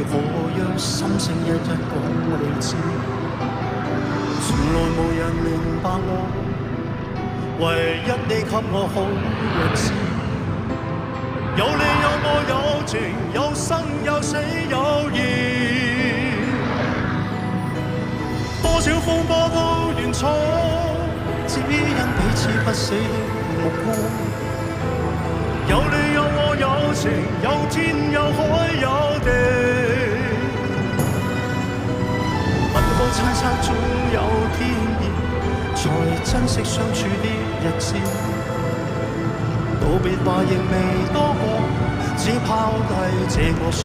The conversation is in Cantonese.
如何讓心聲一一講你知？從來無人明白我，唯一你給我好日子。有你有我有情，有生有死有義。多少風波都願闖，只因彼此不死的目光。有你有我有情，有天有海有地。不可猜測總有天意，才珍惜相處的日子。道別話仍未多講，只拋低這個。